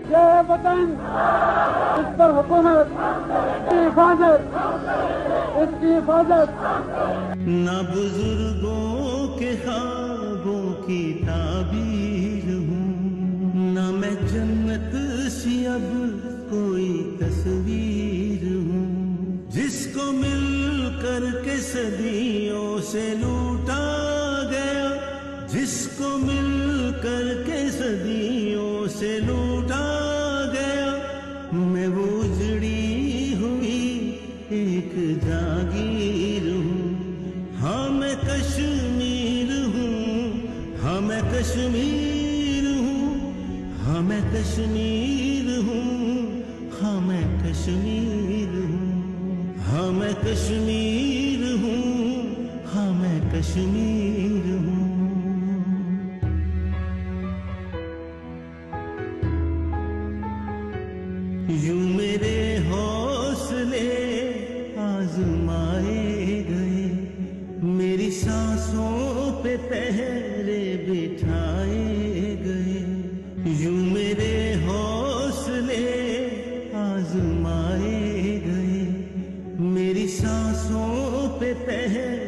ये वतन, इस पर हुकूमत की हिफाजत, इसकी हिफाजत। न बुजुर्गों के ख्वाबों की ताबीर हूँ, न मैं जन्नत सी अब कोई तस्वीर हूँ, जिसको मिल कर के सदियों से लूटा गया, जिसको मिल कर के सदियों से लूटा गया, मैं वो उजड़ी हुई एक जागीर हूँ। हाँ मैं कश्मीर हूँ, हाँ मैं कश्मीर हूँ, हाँ मैं कश्मीर हूँ, हाँ मैं कश्मीर हूँ, हाँ मैं कश्मीर हूँ, हाँ मैं कश्मीर हूँ। यूं मेरे हौसले आजमाए गए, मेरी सांसों पे पहरे बिठाए गए, यूं मेरे हौसले आजमाए गए, मेरी सांसों पे पहरे